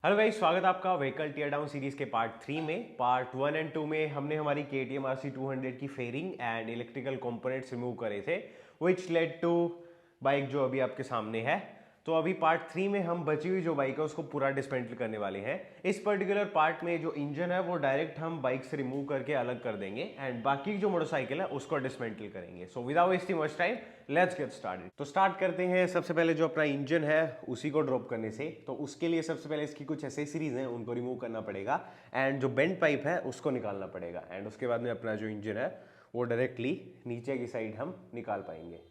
Hello भाई, स्वागत है आपका व्हीकल टीयर डाउन सीरीज के पार्ट 3 में। पार्ट 1 एंड 2 में हमने हमारी KTM RC 200 की fairing and electrical components remove करे थे, विच लेड टू बाइक जो अभी आपके सामने है। तो अभी पार्ट 3 में हम बची हुई जो बाइक है उसको पूरा डिसमेंटल करने वाले हैं। इस पर्टिकुलर पार्ट में जो इंजन है वो डायरेक्ट हम बाइक से रिमूव करके अलग कर देंगे एंड बाकी जो मोटरसाइकिल है उसको डिसमेंटल करेंगे। So without wasting much time, let's get started. तो स्टार्ट करते हैं सबसे पहले जो अपना इंजन है उसी को ड्रॉप करने से। तो उसके लिए सबसे पहले इसकी कुछ एसेसरीज हैं उनको रिमूव करना पड़ेगा एंड जो बेंड पाइप है उसको निकालना पड़ेगा एंड उसके बाद में अपना जो इंजन है वो डायरेक्टली नीचे की साइड हम निकाल पाएंगे।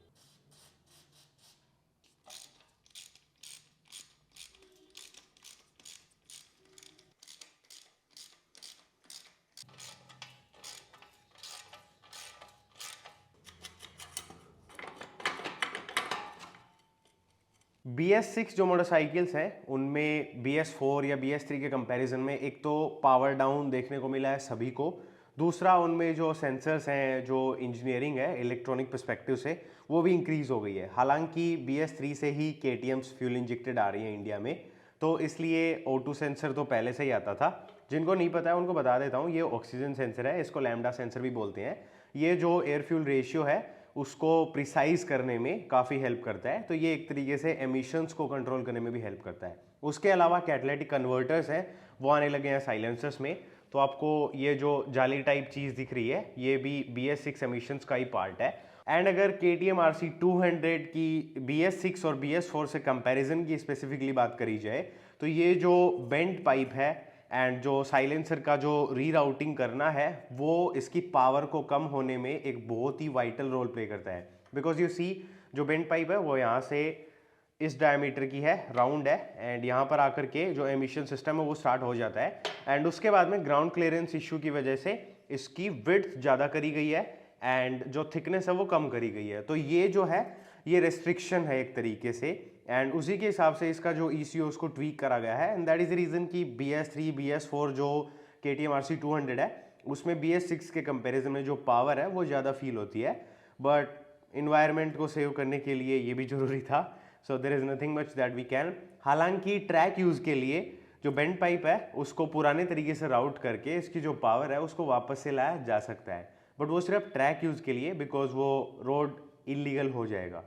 BS6 जो मोटरसाइकिल्स हैं उनमें BS4 या BS3 के कंपैरिजन में एक तो पावर डाउन देखने को मिला है सभी को। दूसरा, उनमें जो सेंसर्स हैं, जो इंजीनियरिंग है इलेक्ट्रॉनिक पर्सपेक्टिव से, वो भी इंक्रीज हो गई है। हालांकि BS3 से ही KTM's फ्यूल इंजेक्टेड आ रही है इंडिया में, तो इसलिए O2 सेंसर तो पहले से ही आता था। जिनको नहीं पता है उनको बता देता हूँ, ये ऑक्सीजन सेंसर है, इसको लैम्डा सेंसर भी बोलते हैं। ये जो एयर फ्यूल रेशियो है उसको प्रिसाइज करने में काफ़ी हेल्प करता है। तो ये एक तरीके से एमिशंस को कंट्रोल करने में भी हेल्प करता है। उसके अलावा कैटालिटिक कन्वर्टर्स हैं वो आने लगे हैं साइलेंसर्स में। तो आपको ये जो जाली टाइप चीज़ दिख रही है ये भी BS6 एमिशंस का ही पार्ट है। एंड अगर KTM RC 200 की BS6 और BS4 से कंपैरिजन की स्पेसिफिकली बात करी जाए तो ये जो बेंट पाइप है एंड जो साइलेंसर का जो रीराउटिंग करना है वो इसकी पावर को कम होने में एक बहुत ही वाइटल रोल प्ले करता है। बिकॉज यू सी, जो बेंट पाइप है वो यहाँ से इस डायमीटर की है, राउंड है, एंड यहाँ पर आकर के जो एमिशन सिस्टम है वो स्टार्ट हो जाता है एंड उसके बाद में ग्राउंड क्लियरेंस इशू की वजह से इसकी विड्थ ज़्यादा करी गई है एंड जो थिकनेस है वो कम करी गई है। तो ये जो है ये रेस्ट्रिक्शन है एक तरीके से एंड उसी के हिसाब से इसका जो ECU उसको ट्वीक करा गया है and that is the reason कि BS3 BS4 जो KTM RC 200 है उसमें BS6 के कंपैरिजन में जो पावर है वो ज़्यादा फील होती है। बट इन्वायरमेंट को सेव करने के लिए ये भी जरूरी था। So there is nothing much that we can. हालांकि ट्रैक यूज़ के लिए जो बेंड पाइप है उसको पुराने तरीके से राउट करके इसकी जो पावर है उसको वापस से लाया जा सकता है, बट वो सिर्फ ट्रैक यूज़ के लिए, बिकॉज वो रोड इलीगल हो जाएगा।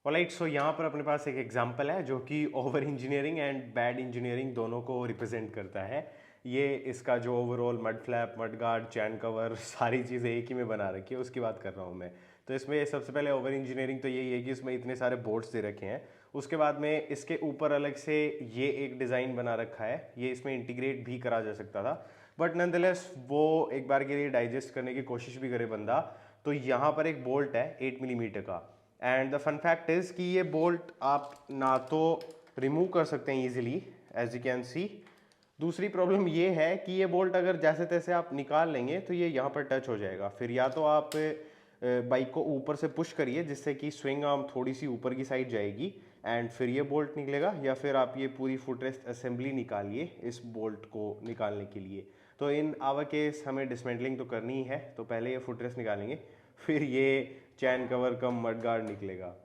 ऑलराइट, सो यहाँ पर अपने पास एक एग्जांपल है जो कि over engineering and bad engineering दोनों को रिप्रेजेंट करता है। ये इसका जो overall mud flap, mud guard, chain cover, सारी चीज़ें एक ही में बना रखी है, उसकी बात कर रहा हूँ मैं। तो इसमें सबसे पहले ओवर इंजीनियरिंग तो यही है कि इसमें इतने सारे बोर्ड्स दे रखे हैं। उसके बाद में इसके ऊपर अलग से ये एक डिज़ाइन बना रखा है, ये इसमें इंटीग्रेट भी करा जा सकता था, बट नॉनदलेस वो एक बार के लिए डाइजेस्ट करने की कोशिश भी करे बंदा। तो यहाँ पर एक बोल्ट है 8 मिलीमीटर का and the fun fact is कि ये बोल्ट आप ना तो रिमूव कर सकते हैं easily as you can see. दूसरी प्रॉब्लम ये है कि ये बोल्ट अगर जैसे तैसे आप निकाल लेंगे तो ये यहाँ पर टच हो जाएगा। फिर या तो आप बाइक को ऊपर से पुश करिए जिससे कि स्विंग आर्म थोड़ी सी ऊपर की साइड जाएगी एंड फिर ये बोल्ट निकलेगा, या फिर आप ये पूरी फुटरेस्ट असेंबली निकालिए इस बोल्ट को निकालने के लिए। तो इन आवर केस हमें डिसमेंटलिंग तो करनी ही है, तो पहले ये फुटरेस्ट निकालेंगे, फिर ये चैन कवर कम मड गार्ड निकलेगा।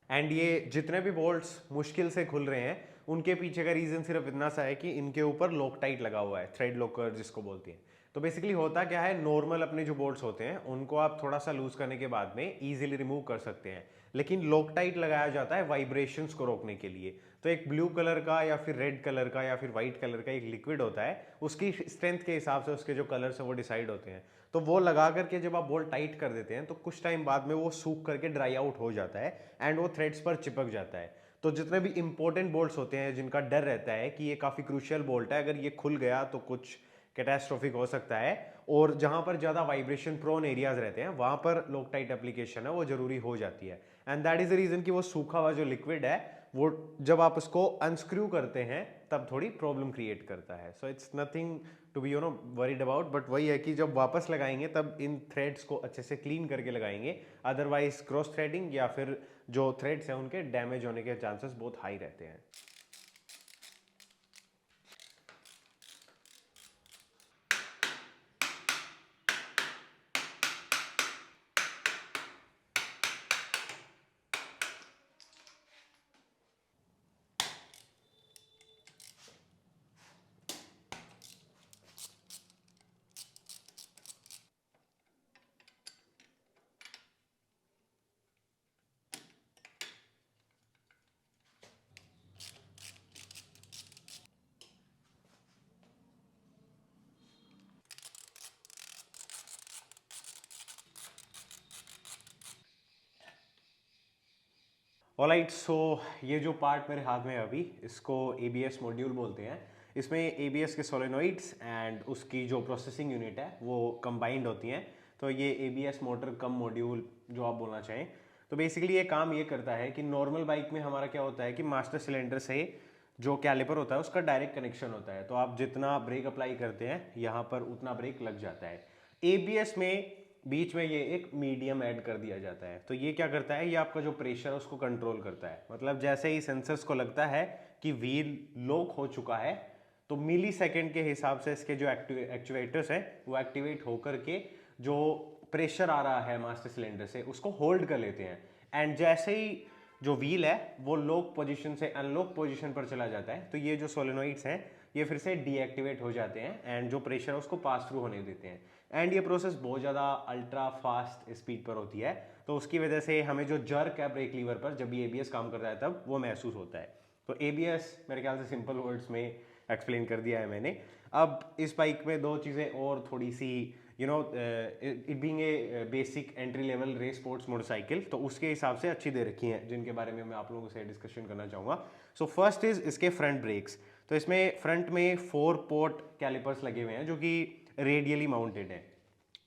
एंड ये जितने भी बोल्ट्स मुश्किल से खुल रहे हैं उनके पीछे का रीजन सिर्फ इतना सा है कि इनके ऊपर लॉकटाइट लगा हुआ है, थ्रेड लॉकर जिसको बोलते हैं। तो बेसिकली होता क्या है, नॉर्मल अपने जो बोल्ट्स होते हैं उनको आप थोड़ा सा लूज करने के बाद में इजीली रिमूव कर सकते हैं, लेकिन लॉकटाइट लगाया जाता है वाइब्रेशंस को रोकने के लिए। तो एक ब्लू कलर का या फिर रेड कलर का या फिर व्हाइट कलर का एक लिक्विड होता है, उसकी स्ट्रेंथ के हिसाब से उसके जो कलर्स हैं वो डिसाइड होते हैं। तो वो लगा करके जब आप बोल्ट टाइट कर देते हैं तो कुछ टाइम बाद में वो सूख करके ड्राई आउट हो जाता है एंड वो थ्रेड्स पर चिपक जाता है। तो जितने भी इंपॉर्टेंट बोल्ट्स होते हैं जिनका डर रहता है कि ये काफ़ी क्रूशियल बोल्ट है, अगर ये खुल गया तो कुछ कैटास्ट्रोफिक हो सकता है, और जहां पर ज़्यादा वाइब्रेशन प्रोन एरियाज रहते हैं वहां पर लॉकटाइट एप्लीकेशन है वो जरूरी हो जाती है। And that is the reason कि वो सूखा हुआ जो लिक्विड है वो जब आप उसको अनस्क्रू करते हैं तब थोड़ी प्रॉब्लम क्रिएट करता है। So it's nothing to be worried about, but वही है कि जब वापस लगाएंगे तब इन थ्रेड्स को अच्छे से क्लीन करके लगाएंगे, अदरवाइज क्रॉस थ्रेडिंग या फिर जो थ्रेड्स हैं उनके डैमेज होने के चांसेस बहुत हाई रहते हैं। ऑलराइट, सो ये जो पार्ट मेरे हाथ में है अभी, इसको ABS मॉड्यूल बोलते हैं। इसमें ABS के सोलेनोइड्स एंड उसकी जो प्रोसेसिंग यूनिट है वो कंबाइंड होती हैं। तो ये ABS मोटर कम मॉड्यूल जो आप बोलना चाहें। तो बेसिकली ये काम ये करता है कि नॉर्मल बाइक में हमारा क्या होता है कि मास्टर सिलेंडर से जो कैलिपर होता है उसका डायरेक्ट कनेक्शन होता है, तो आप जितना ब्रेक अप्लाई करते हैं यहाँ पर उतना ब्रेक लग जाता है। ABS में बीच में ये एक मीडियम ऐड कर दिया जाता है। तो ये क्या करता है, ये आपका जो प्रेशर है उसको कंट्रोल करता है। मतलब जैसे ही सेंसर्स को लगता है कि व्हील लॉक हो चुका है तो मिली सेकेंड के हिसाब से इसके जो एक्चुएटर्स हैं वो एक्टिवेट होकर के जो प्रेशर आ रहा है मास्टर सिलेंडर से उसको होल्ड कर लेते हैं। एंड जैसे ही जो व्हील है वो लॉक पोजीशन से अनलॉक पोजीशन पर चला जाता है तो ये जो सोलेनोइड्स हैं ये फिर से डीएक्टिवेट हो जाते हैं एंड जो प्रेशर है उसको पास थ्रू होने देते हैं। एंड ये प्रोसेस बहुत ज़्यादा अल्ट्रा फास्ट स्पीड पर होती है, तो उसकी वजह से हमें जो जर्क है ब्रेक लीवर पर जब ये ABS काम करता है तब वो महसूस होता है। तो ABS मेरे ख्याल से सिंपल वर्ड्स में एक्सप्लेन कर दिया है मैंने। अब इस बाइक में दो चीज़ें और थोड़ी सी it being a basic entry level race sports motorcycle, तो उसके हिसाब से अच्छी दे रखी हैं जिनके बारे में मैं आप लोगों से डिस्कशन करना चाहूँगा। सो फर्स्ट इज इसके फ्रंट ब्रेक्स। तो इसमें फ्रंट में 4 पोर्ट कैलिपर्स लगे हुए हैं जो कि रेडियली माउंटेड है।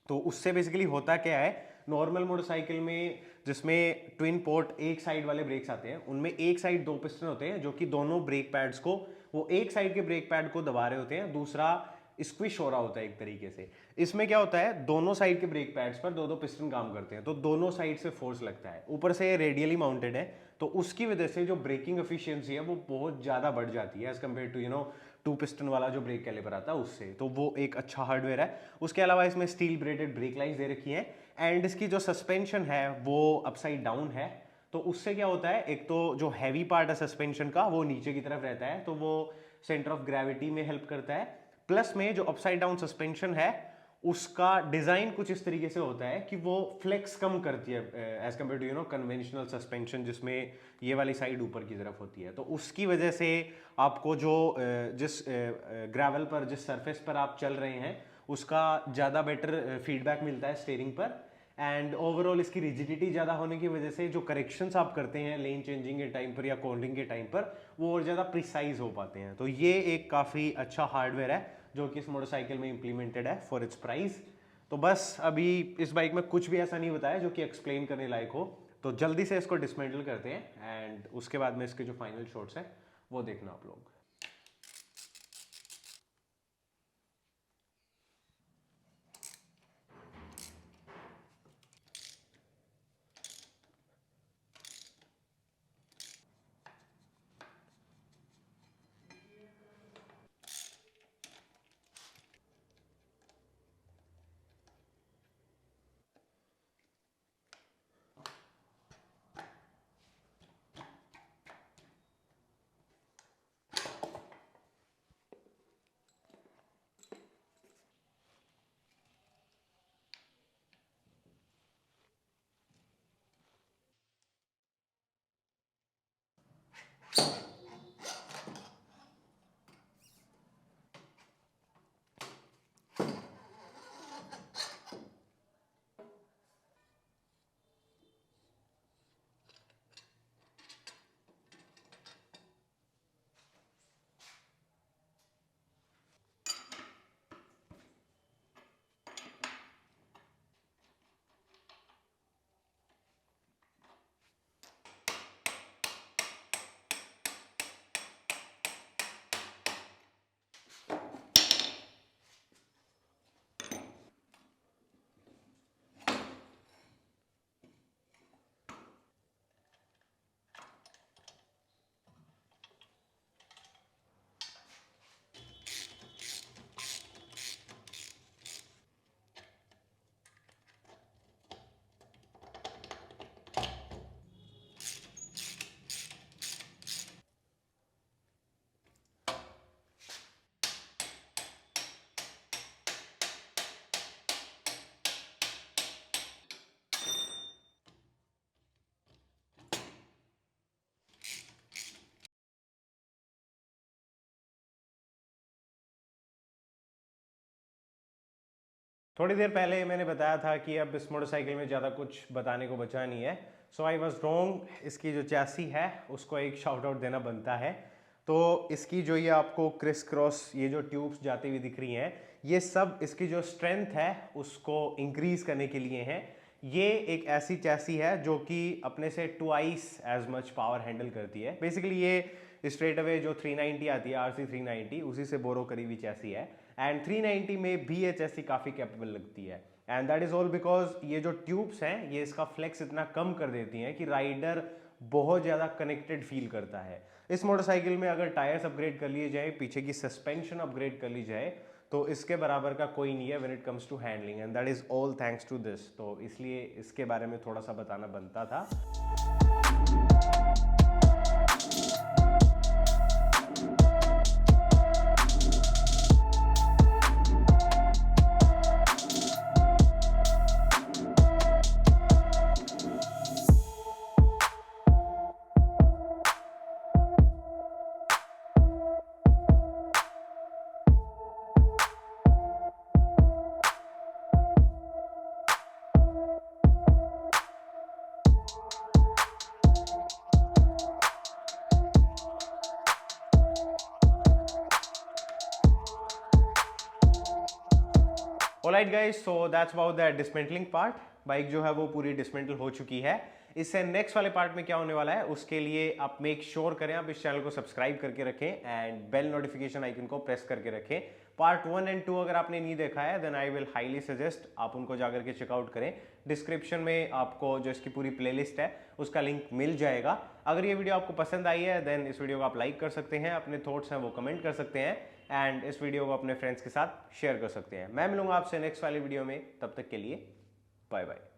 तो उससे बेसिकली होता क्या है, नॉर्मल मोटरसाइकिल में जिसमें ट्विन पोर्ट एक साइड वाले ब्रेक्स आते हैं उनमें एक साइड 2 पिस्टन होते हैं जो कि दोनों ब्रेक पैड्स को, वो एक साइड के ब्रेक पैड को दबा रहे होते हैं, दूसरा स्क्विश हो रहा होता है एक तरीके से। इसमें क्या होता है, दोनों साइड के ब्रेक पैड्स पर 2-2 पिस्टन काम करते हैं, तो दोनों साइड से फोर्स लगता है। ऊपर से रेडियली माउंटेड है तो उसकी वजह से जो ब्रेकिंग एफिशिएंसी है वो बहुत ज़्यादा बढ़ जाती है एज कम्पेयर टू 2 पिस्टन वाला जो ब्रेक कैलिपर आता है उससे। तो वो एक अच्छा हार्डवेयर है। उसके अलावा इसमें स्टील ब्रेडेड ब्रेक लाइन्स दे रखी हैं एंड इसकी जो सस्पेंशन है वो अपसाइड डाउन है। तो उससे क्या होता है, एक तो जो हैवी पार्ट है सस्पेंशन का वो नीचे की तरफ रहता है, तो वो सेंटर ऑफ ग्रेविटी में हेल्प करता है। प्लस में जो अपसाइड डाउन सस्पेंशन है उसका डिजाइन कुछ इस तरीके से होता है कि वो फ्लेक्स कम करती है as compare to conventional suspension जिसमें ये वाली साइड ऊपर की तरफ होती है। तो उसकी वजह से आपको जो जिस ग्रेवल पर, जिस सरफेस पर आप चल रहे हैं उसका ज़्यादा बेटर फीडबैक मिलता है स्टीयरिंग पर। एंड ओवरऑल इसकी रिजिडिटी ज़्यादा होने की वजह से जो करेक्शंस आप करते हैं लेन चेंजिंग के टाइम पर या कॉर्नरिंग के टाइम पर वो और ज़्यादा प्रिसाइज हो पाते हैं। तो ये एक काफ़ी अच्छा हार्डवेयर है जो कि इस मोटरसाइकिल में इंप्लीमेंटेड है फॉर इट्स प्राइस। तो बस अभी इस बाइक में कुछ भी ऐसा नहीं बताया जो कि एक्सप्लेन करने लायक हो, तो जल्दी से इसको डिसमेंटल करते हैं एंड उसके बाद में इसके जो फाइनल शॉट्स हैं वो देखना आप लोग। थोड़ी देर पहले मैंने बताया था कि अब इस मोटरसाइकिल में ज़्यादा कुछ बताने को बचा नहीं है, सो आई वॉज रॉन्ग। इसकी जो चैसी है उसको एक शाउट आउट देना बनता है। तो इसकी जो ये आपको क्रिस क्रॉस ये जो ट्यूब्स जाती हुई दिख रही हैं, ये सब इसकी जो स्ट्रेंथ है उसको इंक्रीज करने के लिए हैं। ये एक ऐसी चैसी है जो कि अपने से twice as much power handle करती है। बेसिकली ये स्ट्रेट अवे जो 390 आती है RC 390 उसी से बोरो करी हुई चैसी है एंड 390 में भी ये चैसी काफ़ी कैपेबल लगती है and that is all because ये जो ट्यूब्स हैं ये इसका फ्लेक्स इतना कम कर देती हैं कि राइडर बहुत ज़्यादा कनेक्टेड फील करता है। इस मोटरसाइकिल में अगर टायर्स अपग्रेड कर लिए जाए, पीछे की सस्पेंशन अपग्रेड कर ली जाए, तो इसके बराबर का कोई नहीं है when it comes to handling and that is all thanks to this. तो इसलिए इसके बारे में थोड़ा सा बताना बनता था। Alright guys, so that's about the dismantling part. Bike जो है वो पूरी डिसमेंटल हो चुकी है। इससे नेक्स्ट वाले पार्ट में क्या होने वाला है उसके लिए आप मेक श्योर करें आप इस चैनल को सब्सक्राइब करके रखें एंड बेल नोटिफिकेशन आइकन को प्रेस करके रखें। पार्ट 1 एंड 2 अगर आपने नहीं देखा है then I will highly suggest आप उनको जाकर के चेकआउट करें। डिस्क्रिप्शन में आपको जो इसकी पूरी प्लेलिस्ट है उसका लिंक मिल जाएगा। अगर ये वीडियो आपको पसंद आई है देन इस वीडियो को आप लाइक कर सकते हैं, अपने थॉट्स हैं वो कमेंट कर सकते हैं एंड इस वीडियो को अपने फ्रेंड्स के साथ शेयर कर सकते हैं। मैं मिलूंगा आपसे नेक्स्ट वाली वीडियो में, तब तक के लिए बाय बाय।